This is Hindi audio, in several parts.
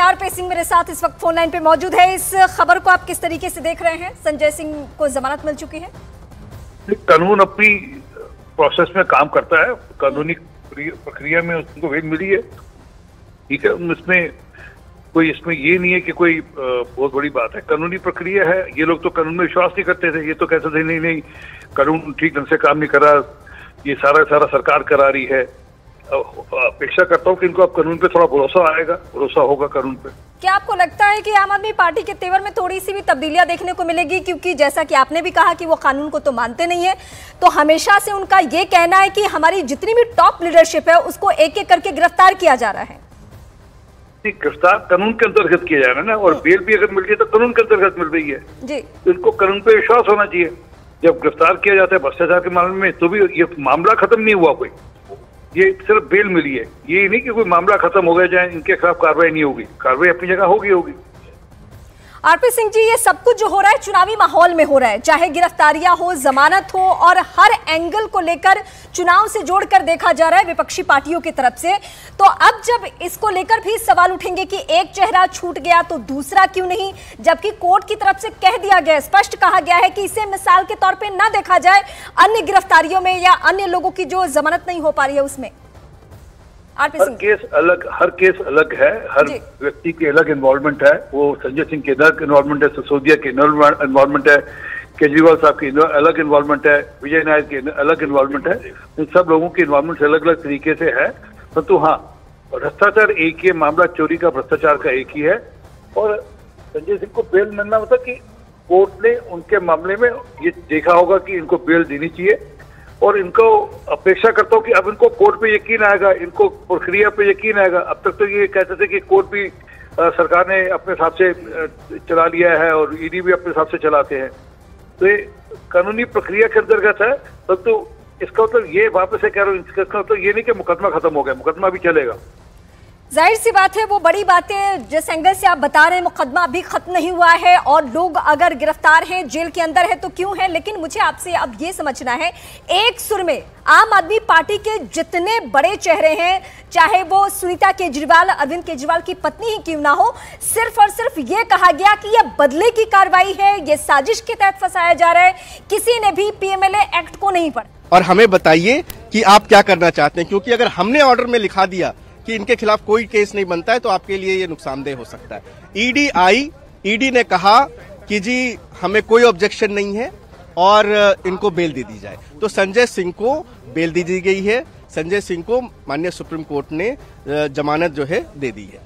आरपी सिंह मेरे साथ इस वक्त फोन लाइन पे मौजूद है। इस खबर को आप किस तरीके से देख रहे हैं? संजय सिंह को जमानत मिल चुकी है। कानून अपनी प्रोसेस में काम करता है, कानूनी प्रक्रिया में उनको वेद मिली है, ठीक है। इसमें ये नहीं है कि कोई बहुत बड़ी बात है, कानूनी प्रक्रिया है। ये लोग तो कानून में विश्वास नहीं करते थे, ये तो कहते थे नहीं कानून ठीक ढंग से काम नहीं कर रहा, ये सारा सरकार करा रही है। अपेक्षा करता हूँ कि इनको अब कानून पे थोड़ा भरोसा होगा कानून पे। क्या आपको लगता है कि आम आदमी पार्टी के तेवर में थोड़ी सी भी तब्दीलियां देखने को मिलेगी? क्योंकि जैसा कि आपने भी कहा कि वो कानून को तो मानते नहीं है, तो हमेशा से उनका ये कहना है कि हमारी जितनी भी टॉप लीडरशिप है उसको एक एक करके गिरफ्तार किया जा रहा है। गिरफ्तार कानून के अंतर्गत किया जा रहा है ना, और बेल भी अगर मिल रही है तो कानून के अंतर्गत मिल रही है जी। तो इनको कानून पे विश्वास होना चाहिए। जब गिरफ्तार किया जाता है भ्रष्टाचार के मामले में तो भी ये मामला खत्म नहीं हुआ, कोई ये सिर्फ बेल मिली है। ये नहीं कि कोई मामला खत्म हो गया जाए इनके खिलाफ कार्रवाई नहीं होगी, कार्रवाई अपनी जगह होगी। आरपी सिंह जी, ये सब कुछ जो हो रहा है चुनावी माहौल में हो रहा है, चाहे गिरफ्तारियां हो, जमानत हो, और हर एंगल को लेकर चुनाव से जोड़कर देखा जा रहा है विपक्षी पार्टियों की तरफ से। तो अब जब इसको लेकर भी सवाल उठेंगे कि एक चेहरा छूट गया तो दूसरा क्यों नहीं, जबकि कोर्ट की तरफ से कह दिया गया, स्पष्ट कहा गया है कि इसे मिसाल के तौर पर ना देखा जाए अन्य गिरफ्तारियों में या अन्य लोगों की जो जमानत नहीं हो पा रही है उसमें। हर केस अलग है, हर व्यक्ति के अलग इन्वॉल्वमेंट है। वो संजय सिंह के अलग इन्वॉल्वमेंट है, सिसोदिया के इन्वॉल्वमेंट है, केजरीवाल साहब की अलग इन्वॉल्वमेंट है, विजय नायक की अलग इन्वॉल्वमेंट है। इन सब लोगों की इन्वॉल्वमेंट अलग अलग तरीके से है। परंतु हाँ, भ्रष्टाचार एक ही मामला, चोरी का भ्रष्टाचार का एक ही है। और संजय सिंह को बेल मिलना मतलब कि कोर्ट ने उनके मामले में ये देखा होगा कि इनको बेल देनी चाहिए, और इनको अपेक्षा करता हूँ कि अब इनको कोर्ट पे यकीन आएगा, इनको प्रक्रिया पे यकीन आएगा। अब तक तो ये कहते थे कि कोर्ट भी सरकार ने अपने हिसाब से चला लिया है और ईडी भी अपने हिसाब से चलाते हैं, तो ये कानूनी प्रक्रिया के अंतर्गत है। परंतु इसका मतलब ये वापस से कह रहा हूँ, इसका मतलब ये नहीं कि मुकदमा खत्म हो गया, मुकदमा भी चलेगा। जाहिर सी बात है, वो बड़ी बातें जिस एंगल से आप बता रहे हैं, मुकदमा अभी खत्म नहीं हुआ है और लोग अगर गिरफ्तार हैं, जेल के अंदर है तो क्यों है। लेकिन मुझे आपसे अब ये समझना है, एक सुर में आम आदमी पार्टी के जितने बड़े चेहरे हैं, चाहे वो सुनीता केजरीवाल, अरविंद केजरीवाल की पत्नी ही क्यों ना हो, सिर्फ और सिर्फ ये कहा गया कि यह बदले की कार्रवाई है, ये साजिश के तहत फंसाया जा रहा है, किसी ने भी पीएमएलए एक्ट को नहीं पढ़ा। और हमें बताइए कि आप क्या करना चाहते हैं, क्योंकि अगर हमने ऑर्डर में लिखा दिया कि इनके खिलाफ कोई केस नहीं बनता है तो आपके लिए ये नुकसानदेह हो सकता है। ईडी ने कहा कि जी हमें कोई ऑब्जेक्शन नहीं है और इनको बेल दे दी जाए, तो संजय सिंह को बेल दे दी गई है। संजय सिंह को माननीय सुप्रीम कोर्ट ने जमानत जो है दे दी है।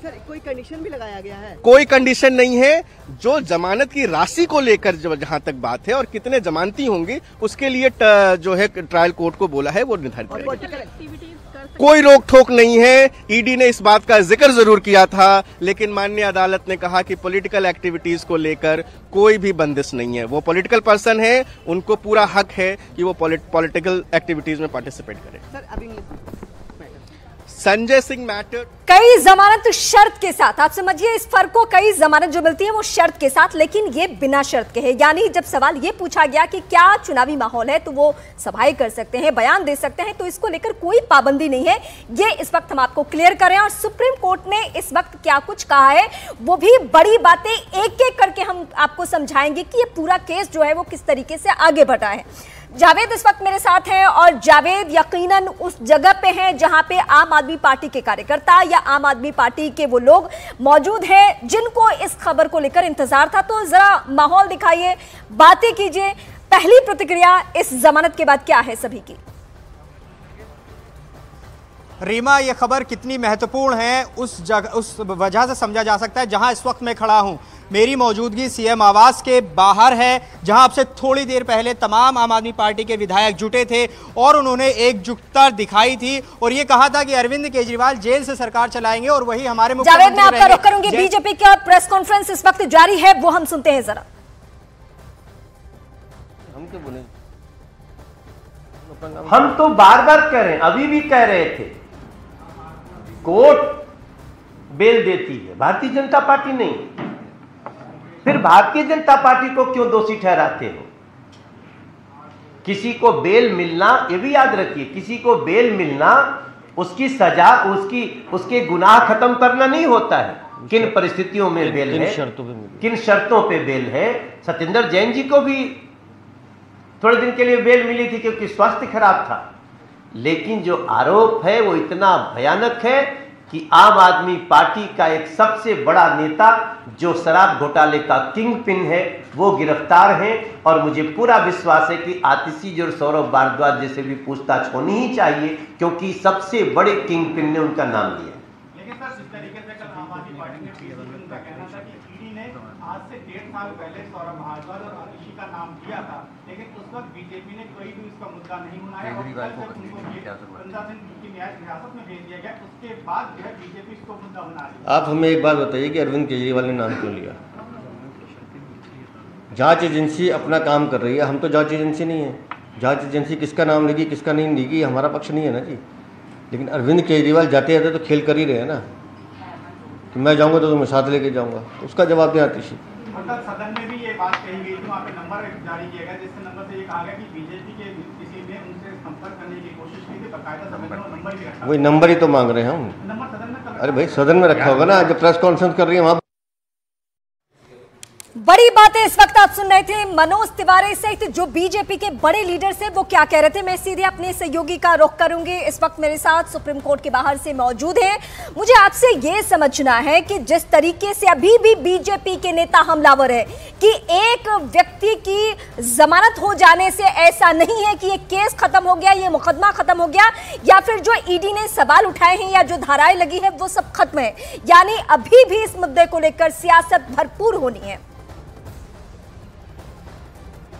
सर, कोई कंडीशन भी लगाया गया है? कोई कंडीशन नहीं है। जो जमानत की राशि को लेकर जहां तक बात है और कितने जमानती होंगे उसके लिए जो है ट्रायल कोर्ट को बोला है, वो निर्धारित करेगा। कोई रोक टोक नहीं है। ईडी ने इस बात का जिक्र जरूर किया था, लेकिन माननीय अदालत ने कहा कि पॉलिटिकल एक्टिविटीज को लेकर कोई भी बंदिश नहीं है। वो पॉलिटिकल पर्सन है, उनको पूरा हक है कि वो पॉलिटिकल एक्टिविटीज में पार्टिसिपेट करें। सर, अभी संजय सिंह मैटर, कई जमानत शर्त के साथ, आप समझिए इस फर्क को, कई जमानत जो मिलती है वो शर्त के साथ, लेकिन ये बिना शर्त के है। यानी जब सवाल ये पूछा गया कि क्या चुनावी माहौल है तो वो सभाएं कर सकते हैं, बयान दे सकते हैं, तो इसको लेकर कोई पाबंदी नहीं है। ये इस वक्त हम आपको क्लियर करें, और सुप्रीम कोर्ट ने इस वक्त क्या कुछ कहा है वो भी बड़ी बातें एक एक करके हम आपको समझाएंगे कि ये पूरा केस जो है वो किस तरीके से आगे बढ़ा है। जावेद इस वक्त मेरे साथ हैं, और जावेद यकीनन उस जगह पे हैं जहां पे आम आदमी पार्टी के कार्यकर्ता या आम आदमी पार्टी के वो लोग मौजूद हैं जिनको इस खबर को लेकर इंतजार था। तो जरा माहौल दिखाइए, बातें कीजिए, पहली प्रतिक्रिया इस जमानत के बाद क्या है सभी की? रीमा, ये खबर कितनी महत्वपूर्ण है उस वजह से समझा जा सकता है जहां इस वक्त मैं खड़ा हूं। मेरी मौजूदगी सीएम आवास के बाहर है, जहां अब से थोड़ी देर पहले तमाम आम आदमी पार्टी के विधायक जुटे थे और उन्होंने एकजुटता दिखाई थी और ये कहा था कि अरविंद केजरीवाल जेल से सरकार चलाएंगे और वही हमारे जावेद, मैं आपका रुख करूंगी। बीजेपी का प्रेस कॉन्फ्रेंस इस वक्त जारी है, वो हम सुनते हैं जरा। हम तो बार बार कह रहे हैं, अभी भी कह रहे थे, कोर्ट बेल देती है, भारतीय जनता पार्टी नहीं। फिर भारतीय जनता पार्टी को क्यों दोषी ठहराते हो? किसी को बेल मिलना, ये भी याद रखिए, किसी को बेल मिलना उसकी सजा, उसके गुनाह खत्म करना नहीं होता है। किन परिस्थितियों में बेल है, किन शर्तों पे बेल है। सत्येंद्र जैन जी को भी थोड़े दिन के लिए बेल मिली थी क्योंकि स्वास्थ्य खराब था, लेकिन जो आरोप है वो इतना भयानक है कि आम आदमी पार्टी का एक सबसे बड़ा नेता जो शराब घोटाले का किंग पिन है वो गिरफ्तार है। और मुझे पूरा विश्वास है कि आतिशी जी और सौरभ भारद्वाज जैसे भी पूछताछ होनी ही चाहिए, क्योंकि सबसे बड़े किंग पिन ने उनका नाम लिया। लेकिन सर, जिस तरीके से कल आम आदमी पार्टी ने उनका कहना था कि ईडी ने आज से 1.5 साल पहले सौरभ भारद्वाज और आतिशी का नाम दिया था, लेकिन उस वक्त बीजेपी ने कोई भी उसका मुद्दा नहीं उठाया और हिरासत में भेज दिया गया, उसके बाद जो है बीजेपी इसको मुद्दा बना रही है। आप हमें एक बात बताइए कि अरविंद केजरीवाल ने नाम क्यों लिया? जांच एजेंसी अपना काम कर रही है, हम तो जांच एजेंसी नहीं है। जांच एजेंसी किसका नाम लेगी किसका नहीं लेगी हमारा पक्ष नहीं है ना जी। लेकिन अरविंद केजरीवाल जाते जाते तो खेल कर ही रहे हैं ना कि मैं जाऊंगा तो तुम्हें साथ लेके जाऊंगा, उसका जवाब दें आतिशी। मतलब सदन में भी ये बात कही गई थी, वहाँ पे नंबर जारी किया गया जिससे नंबर से ये कहा गया कि बीजेपी के किसी ने उनसे संपर्क करने की कोशिश की थी, बकायदा नंबर भी रखा। वही नंबर ही तो मांग रहे हैं हम। नंबर सदन में, अरे भाई सदन में रखा होगा ना, जब प्रेस कॉन्फ्रेंस कर रही है वहां। बड़ी बातें इस वक्त आप सुन रहे थे। मनोज तिवारी सहित जो बीजेपी के बड़े लीडर्स हैं वो क्या कह रहे थे, मैं सीधे अपने सहयोगी का रुख करूंगी। इस वक्त मेरे साथ सुप्रीम कोर्ट के बाहर से मौजूद हैं। मुझे आपसे ये समझना है कि जिस तरीके से अभी भी बीजेपी के नेता हमलावर है कि एक व्यक्ति की जमानत हो जाने से ऐसा नहीं है कि ये केस खत्म हो गया, ये मुकदमा खत्म हो गया, या फिर जो ईडी ने सवाल उठाए हैं या जो धाराएं लगी है वो सब खत्म है, यानी अभी भी इस मुद्दे को लेकर सियासत भरपूर होनी है।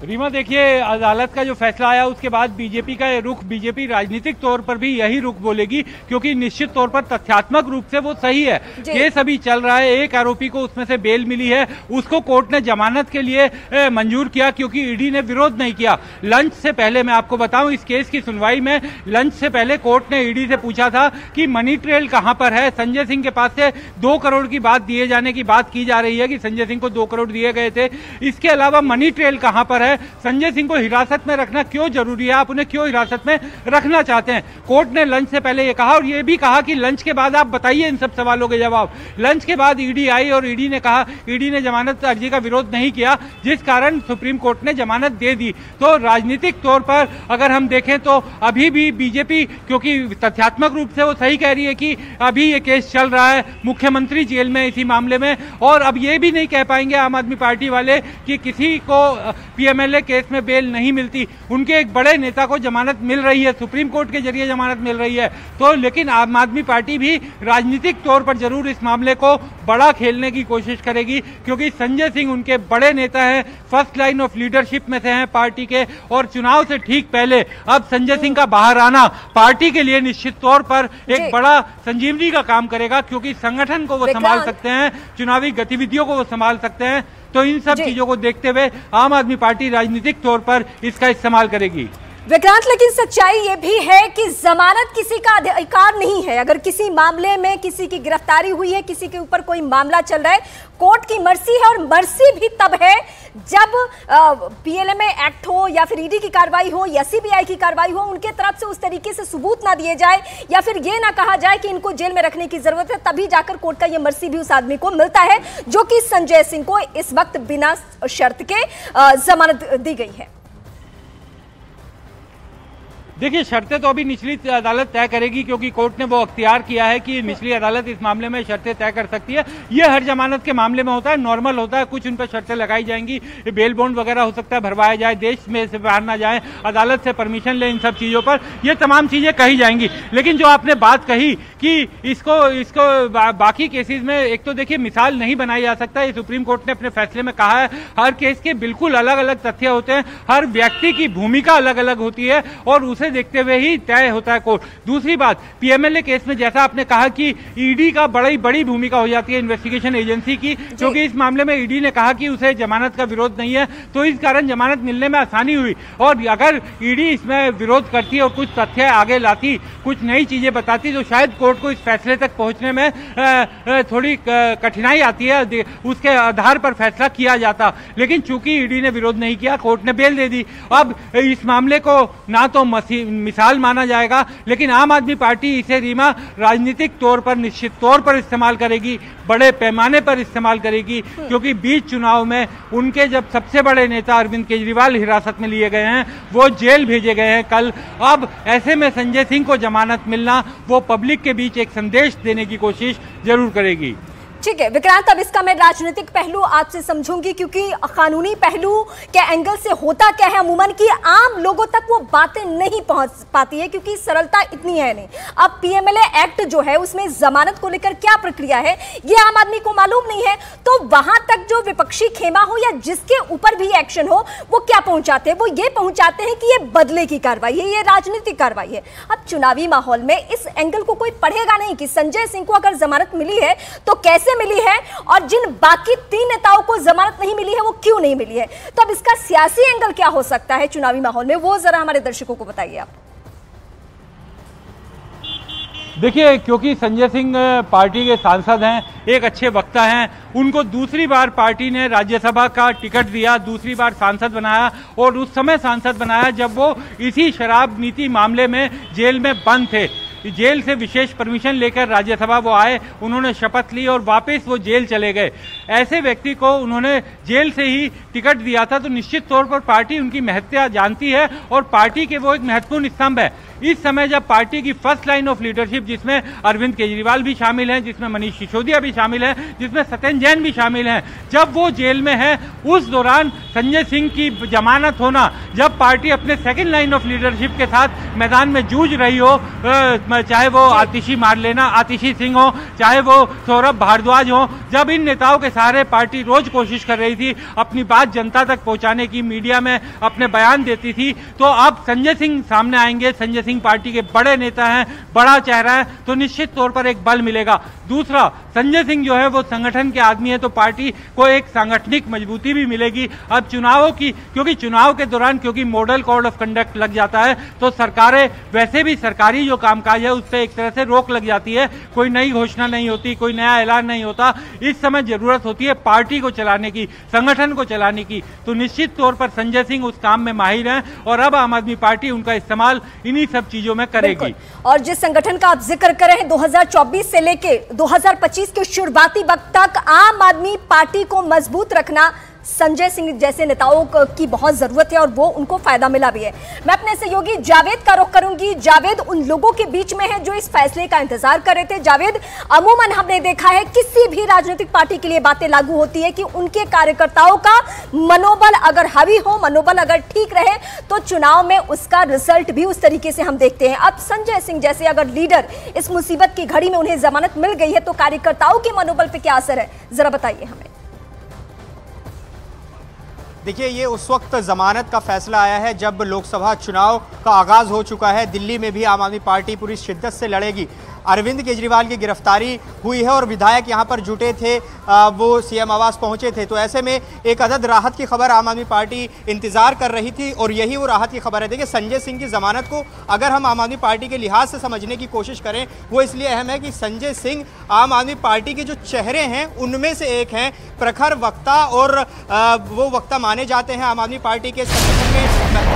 रीमा, देखिए, अदालत का जो फैसला आया उसके बाद बीजेपी का ये रुख, बीजेपी राजनीतिक तौर पर भी यही रुख बोलेगी, क्योंकि निश्चित तौर पर तथ्यात्मक रूप से वो सही है। केस अभी चल रहा है, एक आरोपी को उसमें से बेल मिली है, उसको कोर्ट ने जमानत के लिए मंजूर किया क्योंकि ईडी ने विरोध नहीं किया। लंच से पहले मैं आपको बताऊं, इस केस की सुनवाई में लंच से पहले कोर्ट ने ईडी से पूछा था कि मनी ट्रेल कहां पर है। संजय सिंह के पास से 2 करोड़ की बात दिए जाने की बात की जा रही है कि संजय सिंह को 2 करोड़ दिए गए थे, इसके अलावा मनी ट्रेल कहां पर है, संजय सिंह को हिरासत में रखना क्यों जरूरी है, आप उन्हें क्यों हिरासत में रखना चाहते हैं। कोर्ट ने लंच से पहले ये कहा और ये भी कहा कि लंच के बाद आप बताइए इन सब सवालों के जवाब। लंच के बाद ईडी आई और ईडी ने कहा, ईडी ने जमानत अर्जी का विरोध नहीं किया, जिस कारण सुप्रीम कोर्ट ने जमानत दे दी। तो राजनीतिक तौर पर अगर हम देखें तो अभी भी बीजेपी, क्योंकि तथ्यात्मक रूप से वो सही कह रही है कि अभी ये केस चल रहा है, मुख्यमंत्री जेल में इसी मामले में, और अब ये भी नहीं कह पाएंगे आम आदमी पार्टी वाले कि किसी को पीएमएलए केस में बेल नहीं मिलती। उनके एक बड़े नेता को जमानत मिल रही है, सुप्रीम कोर्ट के जरिए जमानत मिल रही है। तो लेकिन आम आदमी पार्टी भी राजनीतिक तौर पर जरूर इस मामले को बड़ा खेलने की कोशिश करेगी, क्योंकि संजय सिंह उनके बड़े नेता हैं, फर्स्ट लाइन ऑफ लीडरशिप में से हैं पार्टी के, और चुनाव से ठीक पहले अब संजय सिंह का बाहर आना पार्टी के लिए निश्चित तौर पर एक बड़ा संजीवनी का काम करेगा, क्योंकि संगठन को वो संभाल सकते हैं, चुनावी गतिविधियों को वो संभाल सकते हैं। तो इन सब चीजों को देखते हुए आम आदमी पार्टी राजनीतिक तौर पर इसका इस्तेमाल करेगी। विक्रांत, लेकिन सच्चाई ये भी है कि जमानत किसी का अधिकार नहीं है। अगर किसी मामले में किसी की गिरफ्तारी हुई है, किसी के ऊपर कोई मामला चल रहा है, कोर्ट की मर्जी है, और मर्जी भी तब है जब पीएलएमए एक्ट हो या फिर ईडी की कार्रवाई हो या सीबीआई की कार्रवाई हो, उनके तरफ से उस तरीके से सबूत ना दिए जाए या फिर ये ना कहा जाए कि इनको जेल में रखने की जरूरत है, तभी जाकर कोर्ट का ये मर्जी भी उस आदमी को मिलता है, जो कि संजय सिंह को इस वक्त बिना शर्त के जमानत दी गई है। देखिए, शर्तें तो अभी निचली अदालत तय करेगी, क्योंकि कोर्ट ने वो अख्तियार किया है कि निचली अदालत इस मामले में शर्तें तय कर सकती है। ये हर जमानत के मामले में होता है, नॉर्मल होता है, कुछ उन पर शर्तें लगाई जाएंगी, बेल बॉन्ड वगैरह हो सकता है भरवाया जाए, देश में से बाहर ना जाए, अदालत से परमिशन ले, इन सब चीज़ों पर ये तमाम चीज़ें कही जाएंगी। लेकिन जो आपने बात कही कि इसको बाकी केसेज में, एक तो देखिए मिसाल नहीं बनाई जा सकता, ये सुप्रीम कोर्ट ने अपने फैसले में कहा है, हर केस के बिल्कुल अलग अलग तथ्य होते हैं, हर व्यक्ति की भूमिका अलग अलग होती है और उसे देखते हुए ही तय होता है कोर्ट। दूसरी बात, पीएमएलए केस में जैसा आपने कहा कि ईडी का बड़ी भूमिका हो जाती है इन्वेस्टिगेशन एजेंसी की, क्योंकि इस मामले में ईडी ने कहा कि उसे जमानत का विरोध नहीं है, तो इस कारण जमानत मिलने में आसानी हुई। और अगर ईडी इसमें विरोध करती और कुछ तथ्य आगे लाती, कुछ नई चीजें बताती, तो शायद कोर्ट को इस फैसले तक पहुंचने में थोड़ी कठिनाई आती है, उसके आधार पर फैसला किया जाता। लेकिन चूंकि ईडी ने विरोध नहीं किया, कोर्ट ने बेल दे दी। अब इस मामले को ना तो मिसाल माना जाएगा, लेकिन आम आदमी पार्टी इसे रीमा राजनीतिक तौर पर निश्चित तौर पर इस्तेमाल करेगी, बड़े पैमाने पर इस्तेमाल करेगी, क्योंकि बीच चुनाव में उनके जब सबसे बड़े नेता अरविंद केजरीवाल हिरासत में लिए गए हैं, वो जेल भेजे गए हैं कल। अब ऐसे में संजय सिंह को जमानत मिलना, वो पब्लिक के बीच एक संदेश देने की कोशिश जरूर करेगी। ठीक है विक्रांत, अब इसका मैं राजनीतिक पहलू आपसे समझूंगी, क्योंकि कानूनी पहलू के एंगल से होता क्या है अमूमन कि आम लोगों तक वो बातें नहीं पहुंच पाती है, क्योंकि सरलता इतनी है नहीं। अब पीएमएलए एक्ट जो है उसमें जमानत को लेकर क्या प्रक्रिया है ये आम आदमी को मालूम नहीं है, तो वहां तक जो विपक्षी खेमा हो या जिसके ऊपर भी एक्शन हो वो क्या पहुंचाते हैं, वो ये पहुंचाते हैं कि ये बदले की कार्रवाई है, ये राजनीतिक कार्रवाई है। अब चुनावी माहौल में इस एंगल को कोई पढ़ेगा नहीं कि संजय सिंह को अगर जमानत मिली है तो कैसे मिली है, और जिन बाकी 3 नेताओं को जमानत नहीं मिली है वो क्यों नहीं मिली है। तो अब इसका सियासी एंगल क्या हो सकता है चुनावी माहौल में, वो जरा हमारे दर्शकों को बताइए आप। देखिए, क्योंकि संजय सिंह पार्टी के सांसद हैं, एक अच्छे वक्ता हैं, उनको दूसरी बार पार्टी ने राज्यसभा का टिकट दिया, दूसरी बार सांसद बनाया, और उस समय सांसद बनाया जब वो इसी शराब नीति मामले में जेल में बंद थे। जेल से विशेष परमिशन लेकर राज्यसभा वो आए, उन्होंने शपथ ली और वापस वो जेल चले गए। ऐसे व्यक्ति को उन्होंने जेल से ही टिकट दिया था, तो निश्चित तौर पर पार्टी उनकी महत्ता जानती है और पार्टी के वो एक महत्वपूर्ण स्तंभ है। इस समय जब पार्टी की फर्स्ट लाइन ऑफ लीडरशिप, जिसमें अरविंद केजरीवाल भी शामिल हैं, जिसमें मनीष सिसोदिया भी शामिल हैं, जिसमें सत्येंद्र जैन भी शामिल हैं, जब वो जेल में है उस दौरान संजय सिंह की जमानत होना, जब पार्टी अपने सेकेंड लाइन ऑफ लीडरशिप के साथ मैदान में जूझ रही हो, चाहे वो आतिशी सिंह हो, चाहे वो सौरभ भारद्वाज हो, जब इन नेताओं के सहारे पार्टी रोज कोशिश कर रही थी अपनी बात जनता तक पहुंचाने की, मीडिया में अपने बयान देती थी, तो अब संजय सिंह सामने आएंगे। संजय सिंह पार्टी के बड़े नेता हैं, बड़ा चेहरा है, तो निश्चित तौर पर एक बल मिलेगा। दूसरा, संजय सिंह जो है वो संगठन के आदमी है, तो पार्टी को एक सांगठनिक मजबूती भी मिलेगी। अब चुनावों की, क्योंकि चुनाव के दौरान क्योंकि मॉडल कोड ऑफ कंडक्ट लग जाता है, तो सरकारें वैसे भी सरकारी जो कामकाज है उससे एक तरह से रोक लग जाती है, कोई नई घोषणा नहीं होती, कोई नया ऐलान नहीं होता। इस समय जरूरत होती है पार्टी को चलाने की, संगठन को चलाने की, तो निश्चित तौर पर संजय सिंह उस काम में माहिर हैं और अब आम आदमी पार्टी उनका इस्तेमाल इन्हीं सब चीजों में करेगी। और जिस संगठन का आप जिक्र कर रहे हैं, 2024 से लेके 2025 के शुरुआती वक्त तक आम आदमी पार्टी को मजबूत रखना संजय सिंह जैसे नेताओं की बहुत जरूरत है और वो उनको फायदा मिला भी है। मैं अपने सहयोगी जावेद का रुख करूंगी। जावेद उन लोगों के बीच में है जो इस फैसले का इंतजार कर रहे थे। जावेद, अमूमन हमने देखा है किसी भी राजनीतिक पार्टी के लिए बातें लागू होती है कि उनके कार्यकर्ताओं का मनोबल अगर हावी हो, मनोबल अगर ठीक रहे, तो चुनाव में उसका रिजल्ट भी उस तरीके से हम देखते हैं। अब संजय सिंह जैसे अगर लीडर इस मुसीबत की घड़ी में उन्हें जमानत मिल गई है, तो कार्यकर्ताओं के मनोबल पर क्या असर है, जरा बताइए हमें। देखिए, ये उस वक्त जमानत का फैसला आया है जब लोकसभा चुनाव का आगाज हो चुका है। दिल्ली में भी आम आदमी पार्टी पूरी शिद्दत से लड़ेगी। अरविंद केजरीवाल की गिरफ्तारी हुई है और विधायक यहाँ पर जुटे थे, वो सीएम आवास पहुँचे थे, तो ऐसे में एक अदद राहत की खबर आम आदमी पार्टी इंतजार कर रही थी और यही वो राहत की खबर है। देखिए, संजय सिंह की जमानत को अगर हम आम आदमी पार्टी के लिहाज से समझने की कोशिश करें, वो इसलिए अहम है कि संजय सिंह आम आदमी पार्टी के जो चेहरे हैं उनमें से एक हैं, प्रखर वक्ता, और वो वक्ता माने जाते हैं आम आदमी पार्टी के संगठन में।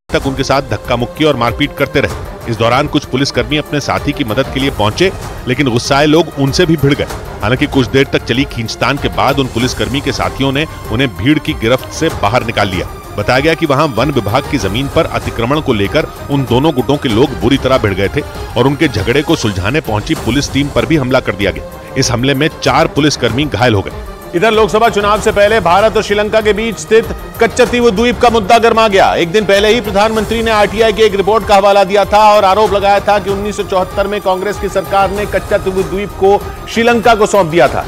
तक उनके साथ धक्का मुक्की और मारपीट करते रहे। इस दौरान कुछ पुलिसकर्मी अपने साथी की मदद के लिए पहुंचे, लेकिन गुस्साए लोग उनसे भी भिड़ गए। हालांकि कुछ देर तक चली खींचतान के बाद उन पुलिसकर्मी के साथियों ने उन्हें भीड़ की गिरफ्त से बाहर निकाल लिया। बताया गया कि वहां वन विभाग की जमीन पर अतिक्रमण को लेकर उन दोनों गुटों के लोग बुरी तरह भिड़ गए थे और उनके झगड़े को सुलझाने पहुंची पुलिस टीम पर भी हमला कर दिया गया। इस हमले में 4 पुलिसकर्मी घायल हो गए। इधर लोकसभा चुनाव से पहले भारत और श्रीलंका के बीच स्थित कच्चतीवु द्वीप का मुद्दा गर्मा गया। एक दिन पहले ही प्रधानमंत्री ने आरटीआई की एक रिपोर्ट का हवाला दिया था और आरोप लगाया था कि 1974 में कांग्रेस की सरकार ने कच्चतीवु द्वीप को श्रीलंका को सौंप दिया था।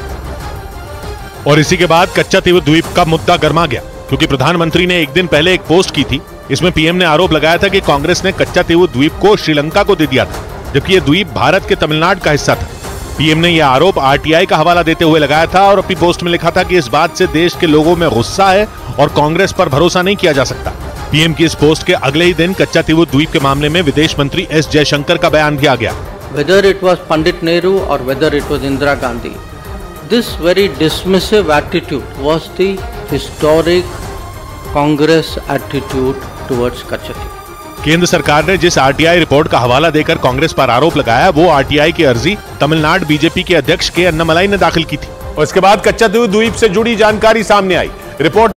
और इसी के बाद कच्चतीवु द्वीप का मुद्दा गर्मा गया, क्योंकि प्रधानमंत्री ने एक दिन पहले एक पोस्ट की थी। इसमें पीएम ने आरोप लगाया था कि कांग्रेस ने कच्चतीवु द्वीप को श्रीलंका को दे दिया था, जबकि यह द्वीप भारत के तमिलनाडु का हिस्सा था। पीएम ने यह आरोप आरटीआई का हवाला देते हुए लगाया था और अपनी पोस्ट में लिखा था कि इस बात से देश के लोगों में गुस्सा है और कांग्रेस पर भरोसा नहीं किया जा सकता। पीएम की इस पोस्ट के अगले ही दिन कच्चतीवु द्वीप के मामले में विदेश मंत्री एस जयशंकर का बयान भी आ गया। Whether it was Pandit Nehru or whether it was Indira Gandhi, This very dismissive attitude was the historic Congress attitude towards Kachati. केंद्र सरकार ने जिस आरटीआई रिपोर्ट का हवाला देकर कांग्रेस पर आरोप लगाया, वो आरटीआई की अर्जी तमिलनाडु बीजेपी के अध्यक्ष के अन्नामलाई ने दाखिल की थी। उसके बाद कच्चातीव द्वीप से जुड़ी जानकारी सामने आई। रिपोर्ट